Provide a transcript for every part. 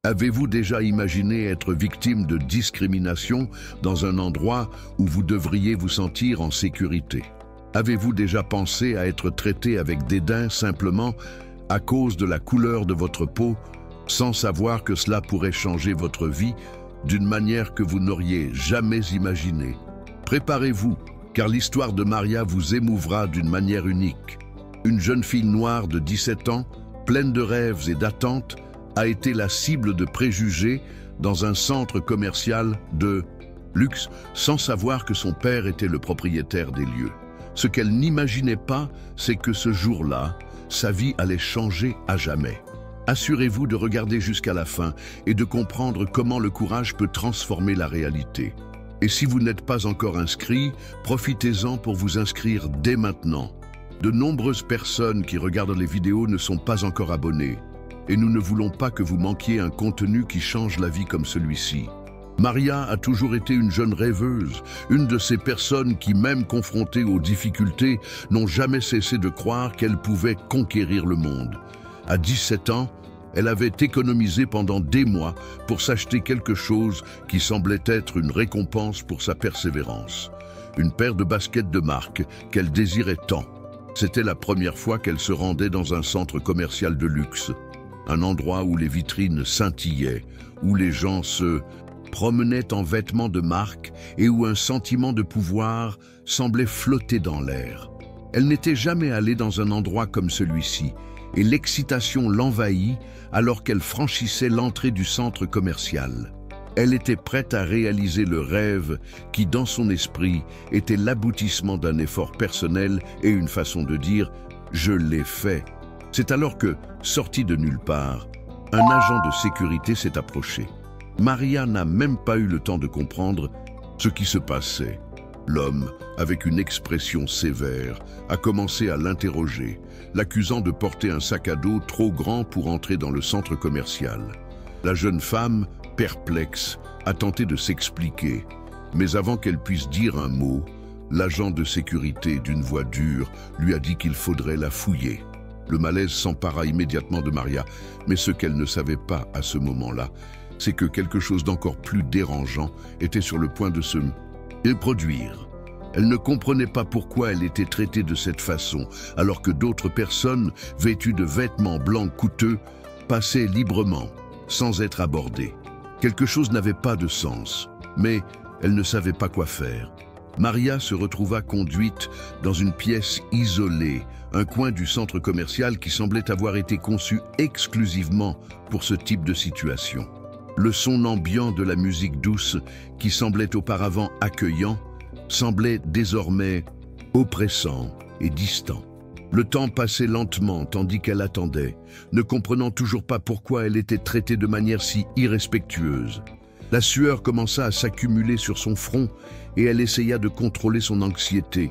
Avez-vous déjà imaginé être victime de discrimination dans un endroit où vous devriez vous sentir en sécurité? Avez-vous déjà pensé à être traité avec dédain simplement à cause de la couleur de votre peau, sans savoir que cela pourrait changer votre vie d'une manière que vous n'auriez jamais imaginée? Préparez-vous, car l'histoire de Maria vous émouvra d'une manière unique. Une jeune fille noire de 17 ans, pleine de rêves et d'attentes, a été la cible de préjugés dans un centre commercial de luxe, sans savoir que son père était le propriétaire des lieux. Ce qu'elle n'imaginait pas, c'est que ce jour-là, sa vie allait changer à jamais. Assurez-vous de regarder jusqu'à la fin et de comprendre comment le courage peut transformer la réalité. Et si vous n'êtes pas encore inscrit, profitez-en pour vous inscrire dès maintenant. De nombreuses personnes qui regardent les vidéos ne sont pas encore abonnées. Et nous ne voulons pas que vous manquiez un contenu qui change la vie comme celui-ci. Maria a toujours été une jeune rêveuse, une de ces personnes qui, même confrontées aux difficultés, n'ont jamais cessé de croire qu'elle pouvait conquérir le monde. À 17 ans, elle avait économisé pendant des mois pour s'acheter quelque chose qui semblait être une récompense pour sa persévérance. Une paire de baskets de marque qu'elle désirait tant. C'était la première fois qu'elle se rendait dans un centre commercial de luxe. Un endroit où les vitrines scintillaient, où les gens se promenaient en vêtements de marque et où un sentiment de pouvoir semblait flotter dans l'air. Elle n'était jamais allée dans un endroit comme celui-ci, et l'excitation l'envahit alors qu'elle franchissait l'entrée du centre commercial. Elle était prête à réaliser le rêve qui, dans son esprit, était l'aboutissement d'un effort personnel et une façon de dire « je l'ai fait ». C'est alors que, sorti de nulle part, un agent de sécurité s'est approché. Maria n'a même pas eu le temps de comprendre ce qui se passait. L'homme, avec une expression sévère, a commencé à l'interroger, l'accusant de porter un sac à dos trop grand pour entrer dans le centre commercial. La jeune femme, perplexe, a tenté de s'expliquer, mais avant qu'elle puisse dire un mot, l'agent de sécurité, d'une voix dure, lui a dit qu'il faudrait la fouiller. Le malaise s'empara immédiatement de Maria, mais ce qu'elle ne savait pas à ce moment-là, c'est que quelque chose d'encore plus dérangeant était sur le point de se produire. Elle ne comprenait pas pourquoi elle était traitée de cette façon, alors que d'autres personnes, vêtues de vêtements blancs coûteux, passaient librement, sans être abordées. Quelque chose n'avait pas de sens, mais elle ne savait pas quoi faire. Maria se retrouva conduite dans une pièce isolée, un coin du centre commercial qui semblait avoir été conçu exclusivement pour ce type de situation. Le son ambiant de la musique douce, qui semblait auparavant accueillant, semblait désormais oppressant et distant. Le temps passait lentement tandis qu'elle attendait, ne comprenant toujours pas pourquoi elle était traitée de manière si irrespectueuse. La sueur commença à s'accumuler sur son front et elle essaya de contrôler son anxiété,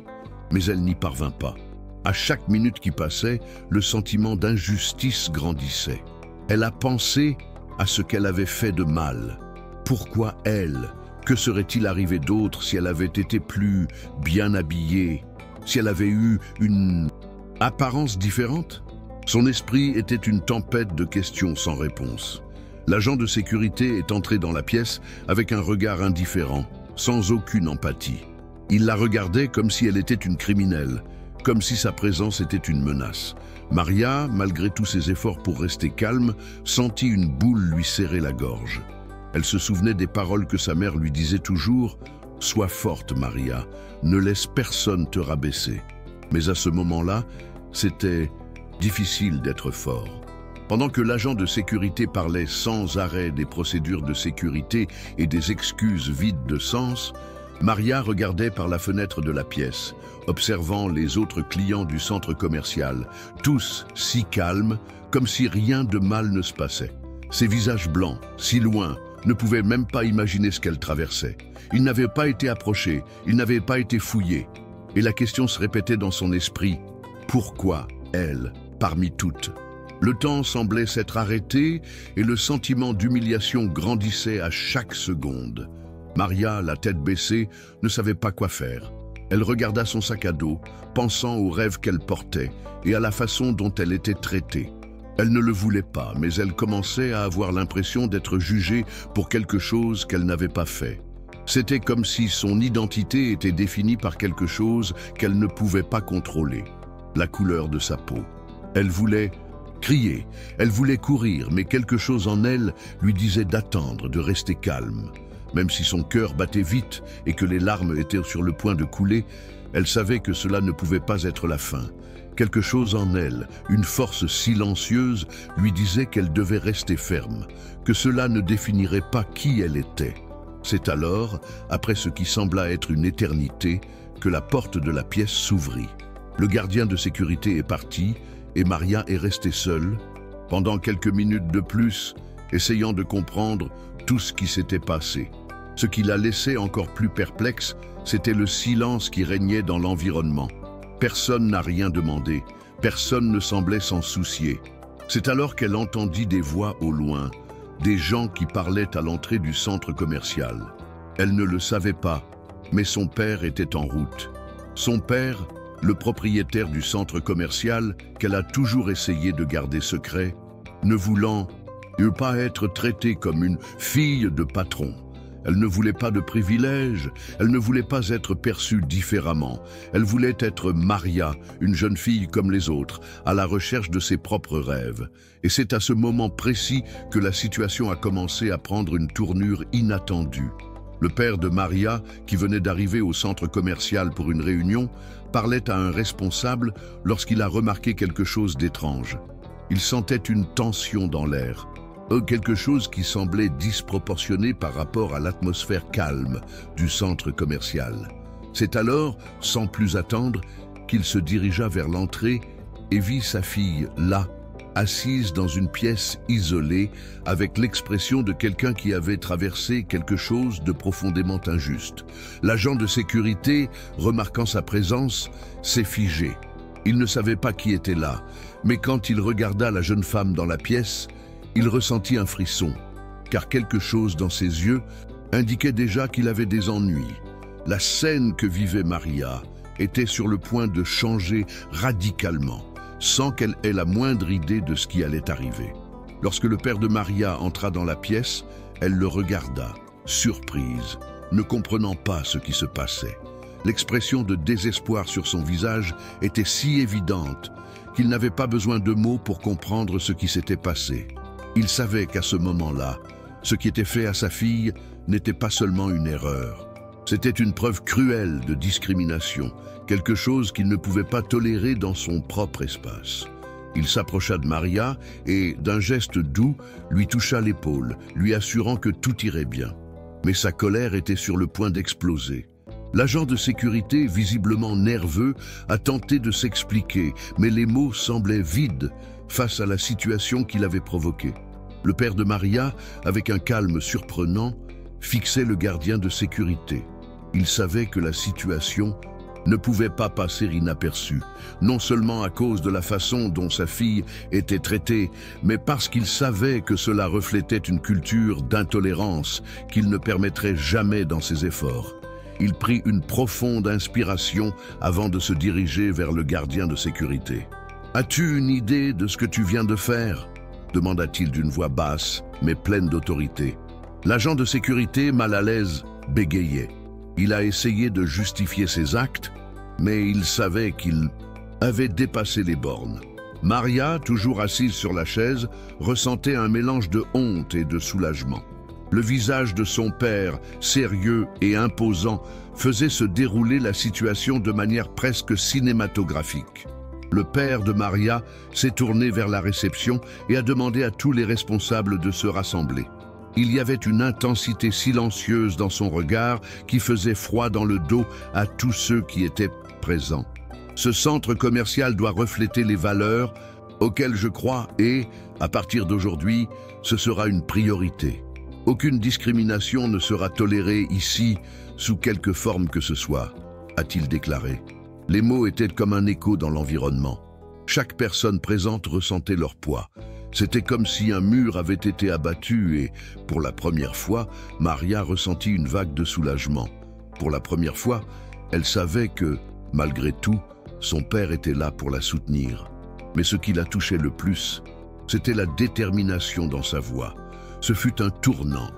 mais elle n'y parvint pas. À chaque minute qui passait, le sentiment d'injustice grandissait. Elle a pensé à ce qu'elle avait fait de mal. Pourquoi elle? Que serait-il arrivé d'autre si elle avait été plus bien habillée, si elle avait eu une apparence différente? Son esprit était une tempête de questions sans réponse. L'agent de sécurité est entré dans la pièce avec un regard indifférent, sans aucune empathie. Il la regardait comme si elle était une criminelle, comme si sa présence était une menace. Maria, malgré tous ses efforts pour rester calme, sentit une boule lui serrer la gorge. Elle se souvenait des paroles que sa mère lui disait toujours « Sois forte, Maria, ne laisse personne te rabaisser ». Mais à ce moment-là, c'était difficile d'être fort. Pendant que l'agent de sécurité parlait sans arrêt des procédures de sécurité et des excuses vides de sens, Maria regardait par la fenêtre de la pièce, observant les autres clients du centre commercial, tous si calmes, comme si rien de mal ne se passait. Ces visages blancs, si loin, ne pouvaient même pas imaginer ce qu'elle traversait. Ils n'avaient pas été approchés, ils n'avaient pas été fouillés. Et la question se répétait dans son esprit, pourquoi elle, parmi toutes? Le temps semblait s'être arrêté et le sentiment d'humiliation grandissait à chaque seconde. Maria, la tête baissée, ne savait pas quoi faire. Elle regarda son sac à dos, pensant aux rêves qu'elle portait et à la façon dont elle était traitée. Elle ne le voulait pas, mais elle commençait à avoir l'impression d'être jugée pour quelque chose qu'elle n'avait pas fait. C'était comme si son identité était définie par quelque chose qu'elle ne pouvait pas contrôler, la couleur de sa peau. Elle voulait crier, elle voulait courir, mais quelque chose en elle lui disait d'attendre, de rester calme. Même si son cœur battait vite et que les larmes étaient sur le point de couler, elle savait que cela ne pouvait pas être la fin. Quelque chose en elle, une force silencieuse, lui disait qu'elle devait rester ferme, que cela ne définirait pas qui elle était. C'est alors, après ce qui sembla être une éternité, que la porte de la pièce s'ouvrit. Le gardien de sécurité est parti et Maria est restée seule, pendant quelques minutes de plus, essayant de comprendre tout ce qui s'était passé. Ce qui la laissait encore plus perplexe, c'était le silence qui régnait dans l'environnement. Personne n'a rien demandé, personne ne semblait s'en soucier. C'est alors qu'elle entendit des voix au loin, des gens qui parlaient à l'entrée du centre commercial. Elle ne le savait pas, mais son père était en route. Son père, le propriétaire du centre commercial qu'elle a toujours essayé de garder secret, ne voulant pas être traitée comme une fille de patron. Elle ne voulait pas de privilèges, elle ne voulait pas être perçue différemment. Elle voulait être Maria, une jeune fille comme les autres, à la recherche de ses propres rêves. Et c'est à ce moment précis que la situation a commencé à prendre une tournure inattendue. Le père de Maria, qui venait d'arriver au centre commercial pour une réunion, parlait à un responsable lorsqu'il a remarqué quelque chose d'étrange. Il sentait une tension dans l'air. Quelque chose qui semblait disproportionné par rapport à l'atmosphère calme du centre commercial. C'est alors, sans plus attendre, qu'il se dirigea vers l'entrée et vit sa fille là, assise dans une pièce isolée, avec l'expression de quelqu'un qui avait traversé quelque chose de profondément injuste. L'agent de sécurité, remarquant sa présence, s'est figé. Il ne savait pas qui était là, mais quand il regarda la jeune femme dans la pièce, il ressentit un frisson, car quelque chose dans ses yeux indiquait déjà qu'il avait des ennuis. La scène que vivait Maria était sur le point de changer radicalement, sans qu'elle ait la moindre idée de ce qui allait arriver. Lorsque le père de Maria entra dans la pièce, elle le regarda, surprise, ne comprenant pas ce qui se passait. L'expression de désespoir sur son visage était si évidente qu'il n'avait pas besoin de mots pour comprendre ce qui s'était passé. Il savait qu'à ce moment-là, ce qui était fait à sa fille n'était pas seulement une erreur. C'était une preuve cruelle de discrimination, quelque chose qu'il ne pouvait pas tolérer dans son propre espace. Il s'approcha de Maria et, d'un geste doux, lui toucha l'épaule, lui assurant que tout irait bien. Mais sa colère était sur le point d'exploser. L'agent de sécurité, visiblement nerveux, a tenté de s'expliquer, mais les mots semblaient vides face à la situation qu'il avait provoquée. Le père de Maria, avec un calme surprenant, fixait le gardien de sécurité. Il savait que la situation ne pouvait pas passer inaperçue, non seulement à cause de la façon dont sa fille était traitée, mais parce qu'il savait que cela reflétait une culture d'intolérance qu'il ne permettrait jamais dans ses efforts. Il prit une profonde inspiration avant de se diriger vers le gardien de sécurité. « As-tu une idée de ce que tu viens de faire ?» demanda-t-il d'une voix basse, mais pleine d'autorité. L'agent de sécurité, mal à l'aise, bégayait. Il a essayé de justifier ses actes, mais il savait qu'il avait dépassé les bornes. Maria, toujours assise sur la chaise, ressentait un mélange de honte et de soulagement. Le visage de son père, sérieux et imposant, faisait se dérouler la situation de manière presque cinématographique. Le père de Maria s'est tourné vers la réception et a demandé à tous les responsables de se rassembler. Il y avait une intensité silencieuse dans son regard qui faisait froid dans le dos à tous ceux qui étaient présents. Ce centre commercial doit refléter les valeurs auxquelles je crois et, à partir d'aujourd'hui, ce sera une priorité. Aucune discrimination ne sera tolérée ici, sous quelque forme que ce soit, a-t-il déclaré. Les mots étaient comme un écho dans l'environnement. Chaque personne présente ressentait leur poids. C'était comme si un mur avait été abattu et, pour la première fois, Maria ressentit une vague de soulagement. Pour la première fois, elle savait que, malgré tout, son père était là pour la soutenir. Mais ce qui la touchait le plus, C'était la détermination dans sa voix. Ce fut un tournant.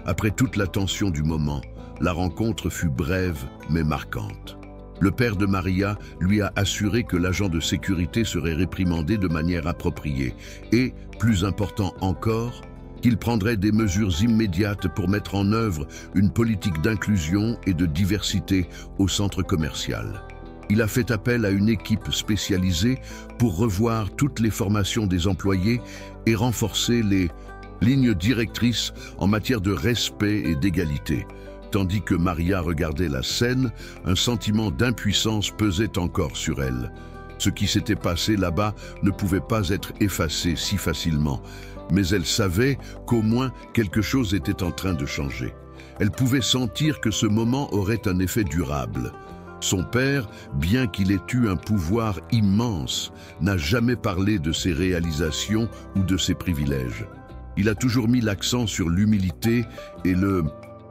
Après toute la tension du moment, la rencontre fut brève mais marquante. Le père de Maria lui a assuré que l'agent de sécurité serait réprimandé de manière appropriée et, plus important encore, qu'il prendrait des mesures immédiates pour mettre en œuvre une politique d'inclusion et de diversité au centre commercial. Il a fait appel à une équipe spécialisée pour revoir toutes les formations des employés et renforcer les lignes directrices en matière de respect et d'égalité. Tandis que Maria regardait la scène, un sentiment d'impuissance pesait encore sur elle. Ce qui s'était passé là-bas ne pouvait pas être effacé si facilement, mais elle savait qu'au moins quelque chose était en train de changer. Elle pouvait sentir que ce moment aurait un effet durable. Son père, bien qu'il ait eu un pouvoir immense, n'a jamais parlé de ses réalisations ou de ses privilèges. Il a toujours mis l'accent sur l'humilité et le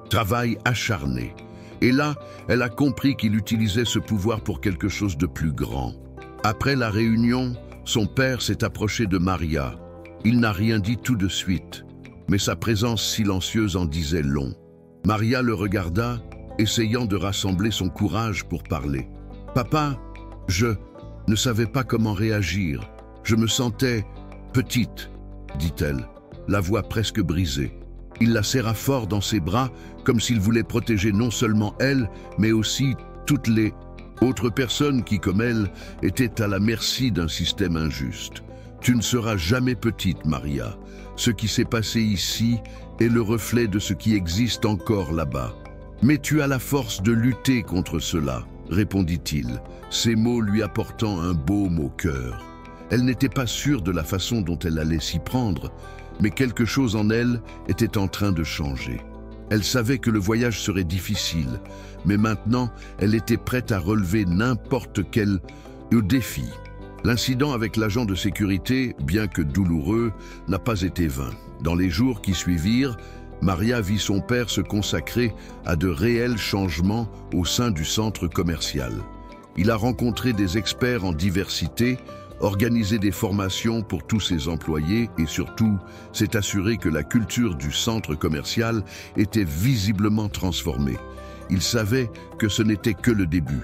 travail acharné. Et là, elle a compris qu'il utilisait ce pouvoir pour quelque chose de plus grand. Après la réunion, son père s'est approché de Maria. Il n'a rien dit tout de suite, mais sa présence silencieuse en disait long. Maria le regarda, essayant de rassembler son courage pour parler. « Papa, je ne savais pas comment réagir. Je me sentais petite, dit-elle, la voix presque brisée. Il la serra fort dans ses bras, comme s'il voulait protéger non seulement elle, mais aussi toutes les autres personnes qui, comme elle, étaient à la merci d'un système injuste. Tu ne seras jamais petite, Maria. Ce qui s'est passé ici est le reflet de ce qui existe encore là-bas. Mais tu as la force de lutter contre cela, répondit-il, ces mots lui apportant un baume au cœur. Elle n'était pas sûre de la façon dont elle allait s'y prendre, mais quelque chose en elle était en train de changer. Elle savait que le voyage serait difficile, mais maintenant, elle était prête à relever n'importe quel défi. L'incident avec l'agent de sécurité, bien que douloureux, n'a pas été vain. Dans les jours qui suivirent, Maria vit son père se consacrer à de réels changements au sein du centre commercial. Il a rencontré des experts en diversité, organisé des formations pour tous ses employés et surtout s'est assuré que la culture du centre commercial était visiblement transformée. Il savait que ce n'était que le début.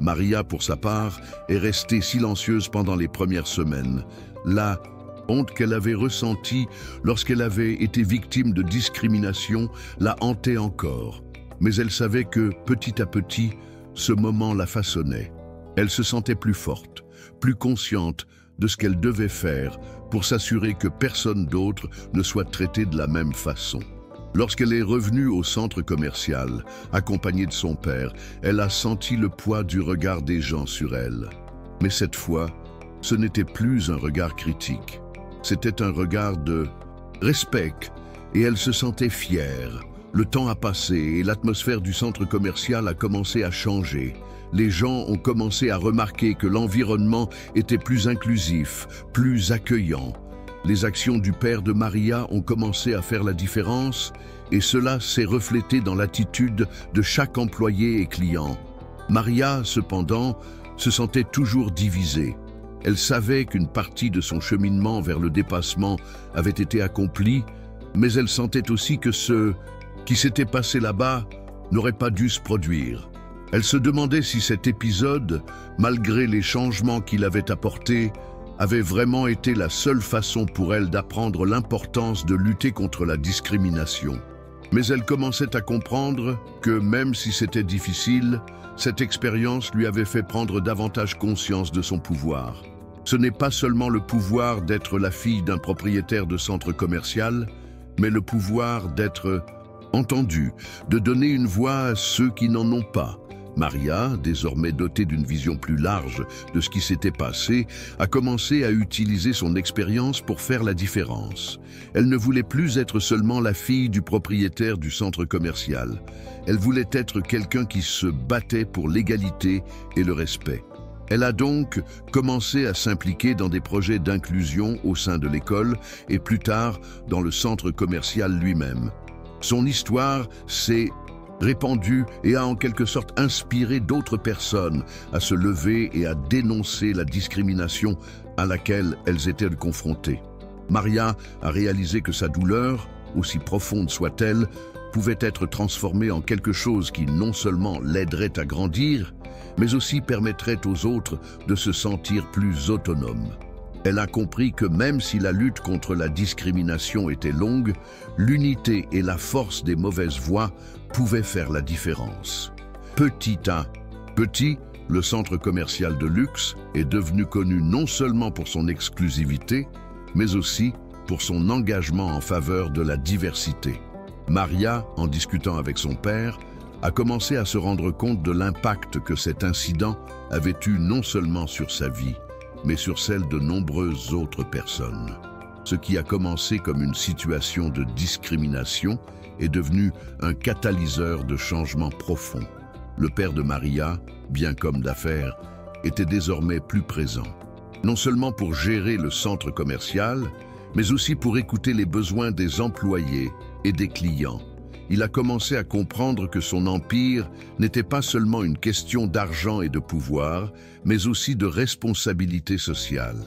Maria, pour sa part, est restée silencieuse pendant les premières semaines. La honte qu'elle avait ressentie lorsqu'elle avait été victime de discrimination la hantait encore. Mais elle savait que, petit à petit, ce moment la façonnait. Elle se sentait plus forte, plus consciente de ce qu'elle devait faire pour s'assurer que personne d'autre ne soit traité de la même façon. Lorsqu'elle est revenue au centre commercial, accompagnée de son père, elle a senti le poids du regard des gens sur elle. Mais cette fois, ce n'était plus un regard critique. C'était un regard de respect et elle se sentait fière. Le temps a passé et l'atmosphère du centre commercial a commencé à changer. Les gens ont commencé à remarquer que l'environnement était plus inclusif, plus accueillant. Les actions du père de Maria ont commencé à faire la différence et cela s'est reflété dans l'attitude de chaque employé et client. Maria, cependant, se sentait toujours divisée. Elle savait qu'une partie de son cheminement vers le dépassement avait été accomplie, mais elle sentait aussi que ce qui s'était passé là-bas n'aurait pas dû se produire. Elle se demandait si cet épisode, malgré les changements qu'il avait apportés, avait vraiment été la seule façon pour elle d'apprendre l'importance de lutter contre la discrimination. Mais elle commençait à comprendre que, même si c'était difficile, cette expérience lui avait fait prendre davantage conscience de son pouvoir. Ce n'est pas seulement le pouvoir d'être la fille d'un propriétaire de centre commercial, mais le pouvoir d'être entendue, de donner une voix à ceux qui n'en ont pas. Maria, désormais dotée d'une vision plus large de ce qui s'était passé, a commencé à utiliser son expérience pour faire la différence. Elle ne voulait plus être seulement la fille du propriétaire du centre commercial. Elle voulait être quelqu'un qui se battait pour l'égalité et le respect. Elle a donc commencé à s'impliquer dans des projets d'inclusion au sein de l'école et plus tard dans le centre commercial lui-même. Son histoire s'est répandu et a en quelque sorte inspiré d'autres personnes à se lever et à dénoncer la discrimination à laquelle elles étaient confrontées. Maria a réalisé que sa douleur, aussi profonde soit-elle, pouvait être transformée en quelque chose qui non seulement l'aiderait à grandir, mais aussi permettrait aux autres de se sentir plus autonomes. Elle a compris que même si la lutte contre la discrimination était longue, l'unité et la force des mauvaises voix pouvaient faire la différence. Petit à petit, le centre commercial de luxe est devenu connu non seulement pour son exclusivité, mais aussi pour son engagement en faveur de la diversité. Maria, en discutant avec son père, a commencé à se rendre compte de l'impact que cet incident avait eu non seulement sur sa vie, mais sur celle de nombreuses autres personnes. Ce qui a commencé comme une situation de discrimination est devenu un catalyseur de changement profond. Le père de Maria, bien qu'homme d'affaires, était désormais plus présent. Non seulement pour gérer le centre commercial, mais aussi pour écouter les besoins des employés et des clients. Il a commencé à comprendre que son empire n'était pas seulement une question d'argent et de pouvoir, mais aussi de responsabilité sociale.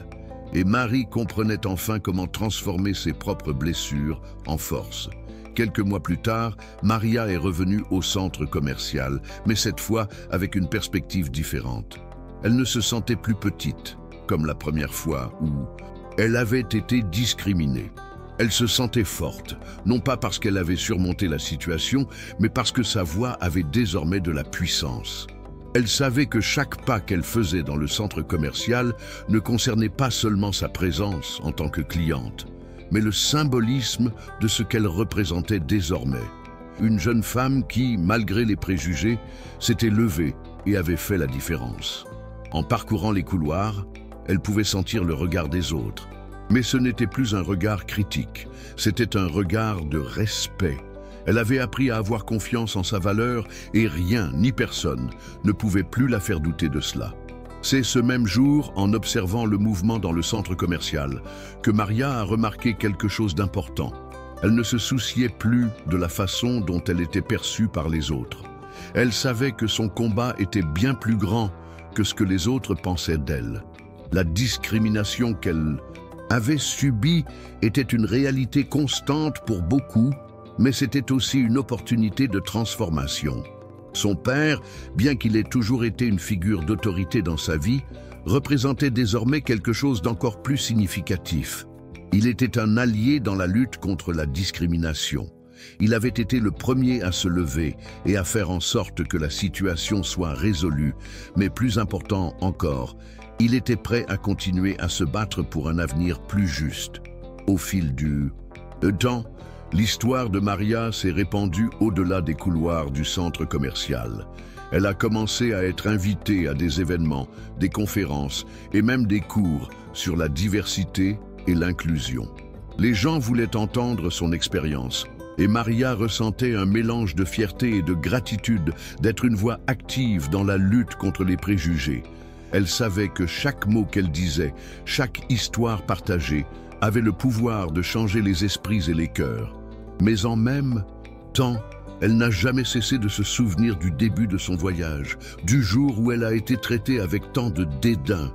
Et Marie comprenait enfin comment transformer ses propres blessures en force. Quelques mois plus tard, Maria est revenue au centre commercial, mais cette fois avec une perspective différente. Elle ne se sentait plus petite, comme la première fois où elle avait été discriminée. Elle se sentait forte, non pas parce qu'elle avait surmonté la situation, mais parce que sa voix avait désormais de la puissance. Elle savait que chaque pas qu'elle faisait dans le centre commercial ne concernait pas seulement sa présence en tant que cliente, mais le symbolisme de ce qu'elle représentait désormais. Une jeune femme qui, malgré les préjugés, s'était levée et avait fait la différence. En parcourant les couloirs, elle pouvait sentir le regard des autres. Mais ce n'était plus un regard critique, c'était un regard de respect. Elle avait appris à avoir confiance en sa valeur et rien ni personne ne pouvait plus la faire douter de cela. C'est ce même jour, en observant le mouvement dans le centre commercial, que Maria a remarqué quelque chose d'important. Elle ne se souciait plus de la façon dont elle était perçue par les autres. Elle savait que son combat était bien plus grand que ce que les autres pensaient d'elle. La discrimination qu'elle avait subie était une réalité constante pour beaucoup, mais c'était aussi une opportunité de transformation. Son père, bien qu'il ait toujours été une figure d'autorité dans sa vie, représentait désormais quelque chose d'encore plus significatif. Il était un allié dans la lutte contre la discrimination. Il avait été le premier à se lever et à faire en sorte que la situation soit résolue, mais plus important encore, il était prêt à continuer à se battre pour un avenir plus juste. Au fil du temps, l'histoire de Maria s'est répandue au-delà des couloirs du centre commercial. Elle a commencé à être invitée à des événements, des conférences et même des cours sur la diversité et l'inclusion. Les gens voulaient entendre son expérience et Maria ressentait un mélange de fierté et de gratitude d'être une voix active dans la lutte contre les préjugés. Elle savait que chaque mot qu'elle disait, chaque histoire partagée, avait le pouvoir de changer les esprits et les cœurs. Mais en même temps, elle n'a jamais cessé de se souvenir du début de son voyage, du jour où elle a été traitée avec tant de dédain.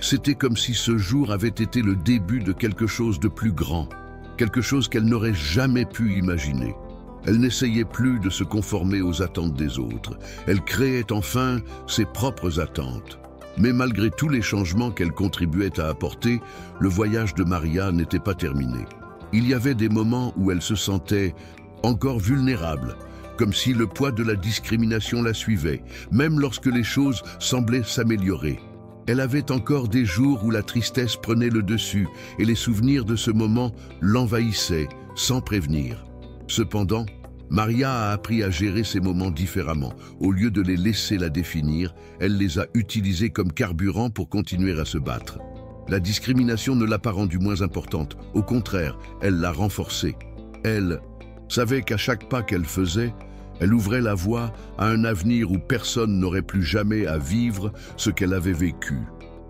C'était comme si ce jour avait été le début de quelque chose de plus grand, quelque chose qu'elle n'aurait jamais pu imaginer. Elle n'essayait plus de se conformer aux attentes des autres. Elle créait enfin ses propres attentes. Mais malgré tous les changements qu'elle contribuait à apporter, le voyage de Maria n'était pas terminé. Il y avait des moments où elle se sentait encore vulnérable, comme si le poids de la discrimination la suivait, même lorsque les choses semblaient s'améliorer. Elle avait encore des jours où la tristesse prenait le dessus et les souvenirs de ce moment l'envahissaient, sans prévenir. Cependant, Maria a appris à gérer ces moments différemment. Au lieu de les laisser la définir, elle les a utilisés comme carburant pour continuer à se battre. La discrimination ne l'a pas rendue moins importante. Au contraire, elle l'a renforcée. Elle savait qu'à chaque pas qu'elle faisait, elle ouvrait la voie à un avenir où personne n'aurait plus jamais à vivre ce qu'elle avait vécu.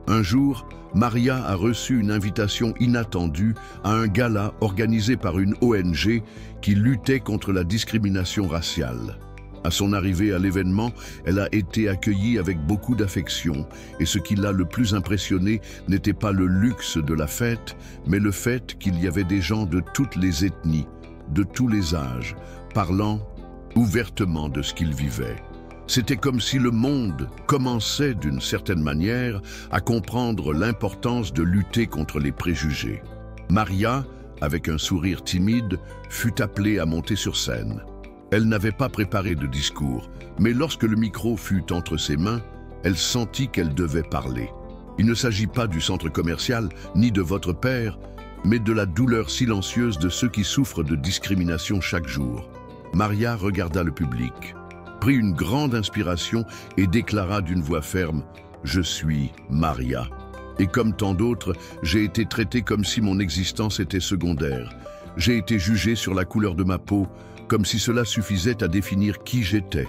Un jour, Maria a reçu une invitation inattendue à un gala organisé par une ONG qui luttait contre la discrimination raciale. À son arrivée à l'événement, elle a été accueillie avec beaucoup d'affection, et ce qui l'a le plus impressionné n'était pas le luxe de la fête, mais le fait qu'il y avait des gens de toutes les ethnies, de tous les âges, parlant ouvertement de ce qu'ils vivaient. C'était comme si le monde commençait d'une certaine manière à comprendre l'importance de lutter contre les préjugés. Maria, avec un sourire timide, fut appelée à monter sur scène. Elle n'avait pas préparé de discours, mais lorsque le micro fut entre ses mains, elle sentit qu'elle devait parler. Il ne s'agit pas du centre commercial, ni de votre père, mais de la douleur silencieuse de ceux qui souffrent de discrimination chaque jour. Maria regarda le public, prit une grande inspiration et déclara d'une voix ferme « Je suis Maria. Et comme tant d'autres, j'ai été traitée comme si mon existence était secondaire. J'ai été jugée sur la couleur de ma peau, comme si cela suffisait à définir qui j'étais.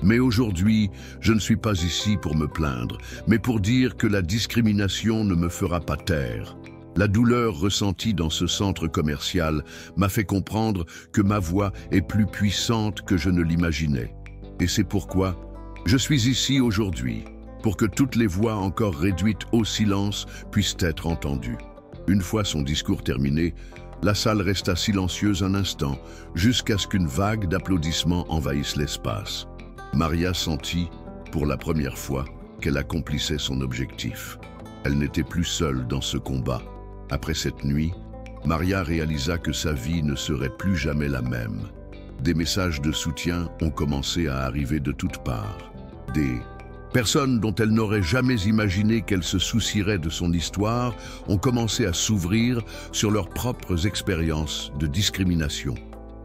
Mais aujourd'hui, je ne suis pas ici pour me plaindre, mais pour dire que la discrimination ne me fera pas taire. La douleur ressentie dans ce centre commercial m'a fait comprendre que ma voix est plus puissante que je ne l'imaginais. Et c'est pourquoi je suis ici aujourd'hui, pour que toutes les voix encore réduites au silence puissent être entendues. » Une fois son discours terminé, la salle resta silencieuse un instant, jusqu'à ce qu'une vague d'applaudissements envahisse l'espace. Maria sentit, pour la première fois, qu'elle accomplissait son objectif. Elle n'était plus seule dans ce combat. Après cette nuit, Maria réalisa que sa vie ne serait plus jamais la même. Des messages de soutien ont commencé à arriver de toutes parts. Des personnes dont elle n'aurait jamais imaginé qu'elle se soucierait de son histoire ont commencé à s'ouvrir sur leurs propres expériences de discrimination.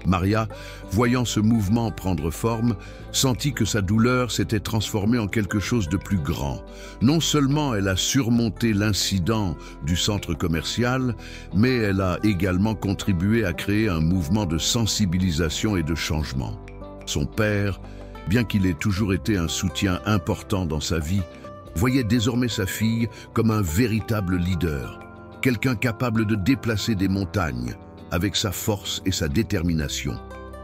Maria, voyant ce mouvement prendre forme, sentit que sa douleur s'était transformée en quelque chose de plus grand. Non seulement elle a surmonté l'incident du centre commercial, mais elle a également contribué à créer un mouvement de sensibilisation et de changement. Son père, bien qu'il ait toujours été un soutien important dans sa vie, voyait désormais sa fille comme un véritable leader, quelqu'un capable de déplacer des montagnes avec sa force et sa détermination.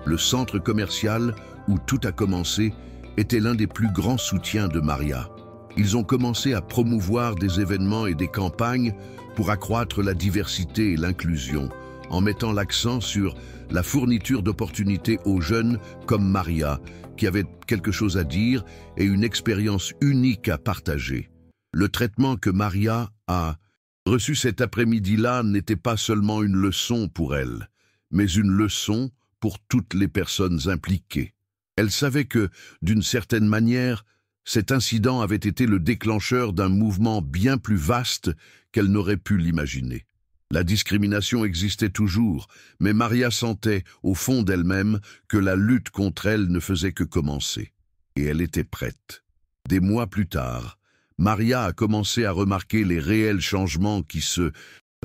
Le centre commercial, où tout a commencé, était l'un des plus grands soutiens de Maria. Ils ont commencé à promouvoir des événements et des campagnes pour accroître la diversité et l'inclusion, en mettant l'accent sur la fourniture d'opportunités aux jeunes comme Maria, qui avait quelque chose à dire et une expérience unique à partager. Le traitement que Maria a reçu cet après-midi-là n'était pas seulement une leçon pour elle, mais une leçon pour toutes les personnes impliquées. Elle savait que, d'une certaine manière, cet incident avait été le déclencheur d'un mouvement bien plus vaste qu'elle n'aurait pu l'imaginer. La discrimination existait toujours, mais Maria sentait, au fond d'elle-même, que la lutte contre elle ne faisait que commencer. Et elle était prête. Des mois plus tard, Maria a commencé à remarquer les réels changements qui se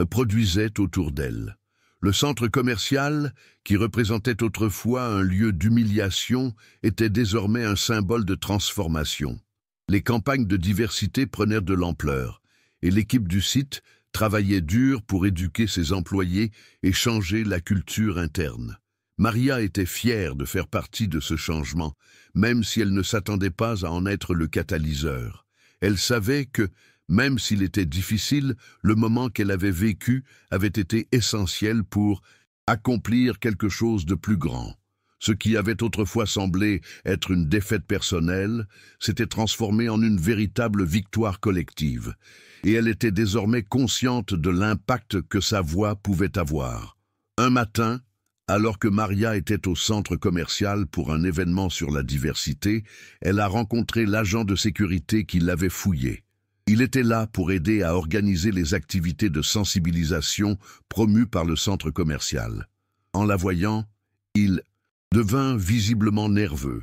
produisaient autour d'elle. Le centre commercial, qui représentait autrefois un lieu d'humiliation, était désormais un symbole de transformation. Les campagnes de diversité prenaient de l'ampleur, et l'équipe du site travaillait dur pour éduquer ses employés et changer la culture interne. Maria était fière de faire partie de ce changement, même si elle ne s'attendait pas à en être le catalyseur. Elle savait que, même s'il était difficile, le moment qu'elle avait vécu avait été essentiel pour accomplir quelque chose de plus grand. Ce qui avait autrefois semblé être une défaite personnelle s'était transformé en une véritable victoire collective, et elle était désormais consciente de l'impact que sa voix pouvait avoir. Un matin, alors que Maria était au centre commercial pour un événement sur la diversité, elle a rencontré l'agent de sécurité qui l'avait fouillée. Il était là pour aider à organiser les activités de sensibilisation promues par le centre commercial. En la voyant, il devint visiblement nerveux,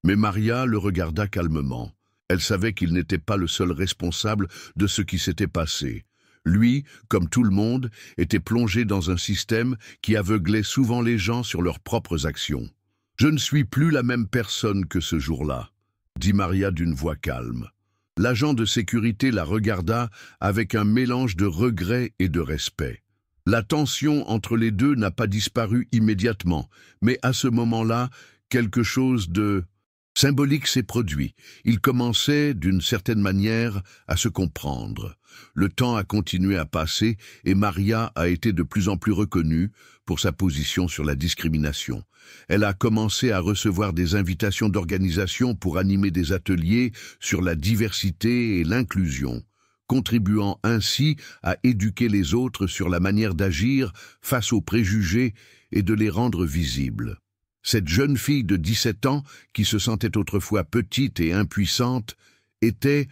mais Maria le regarda calmement. Elle savait qu'il n'était pas le seul responsable de ce qui s'était passé. Lui, comme tout le monde, était plongé dans un système qui aveuglait souvent les gens sur leurs propres actions. « Je ne suis plus la même personne que ce jour-là », dit Maria d'une voix calme. L'agent de sécurité la regarda avec un mélange de regret et de respect. La tension entre les deux n'a pas disparu immédiatement, mais à ce moment-là, quelque chose de Symbolique s'est produit. Il commençait, d'une certaine manière, à se comprendre. Le temps a continué à passer et Maria a été de plus en plus reconnue pour sa position sur la discrimination. Elle a commencé à recevoir des invitations d'organisations pour animer des ateliers sur la diversité et l'inclusion, contribuant ainsi à éduquer les autres sur la manière d'agir face aux préjugés et de les rendre visibles. Cette jeune fille de 17 ans, qui se sentait autrefois petite et impuissante, était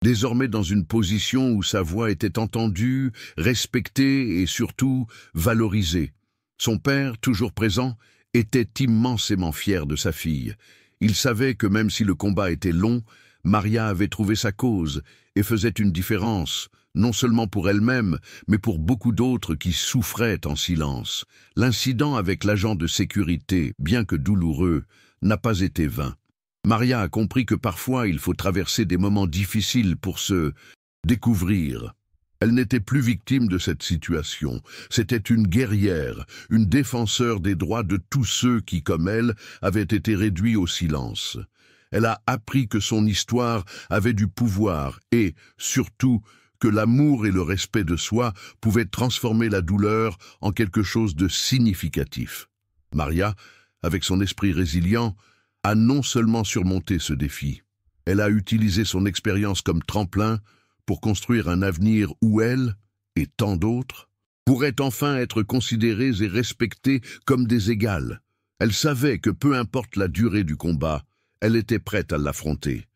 désormais dans une position où sa voix était entendue, respectée et surtout valorisée. Son père, toujours présent, était immensément fier de sa fille. Il savait que même si le combat était long, Maria avait trouvé sa cause et faisait une différence, non seulement pour elle-même, mais pour beaucoup d'autres qui souffraient en silence. L'incident avec l'agent de sécurité, bien que douloureux, n'a pas été vain. Maria a compris que parfois il faut traverser des moments difficiles pour se découvrir. Elle n'était plus victime de cette situation. C'était une guerrière, une défenseur des droits de tous ceux qui, comme elle, avaient été réduits au silence. Elle a appris que son histoire avait du pouvoir et, surtout, que l'amour et le respect de soi pouvaient transformer la douleur en quelque chose de significatif. Maria, avec son esprit résilient, a non seulement surmonté ce défi, elle a utilisé son expérience comme tremplin pour construire un avenir où elle, et tant d'autres, pourraient enfin être considérées et respectées comme des égales. Elle savait que peu importe la durée du combat, elle était prête à l'affronter.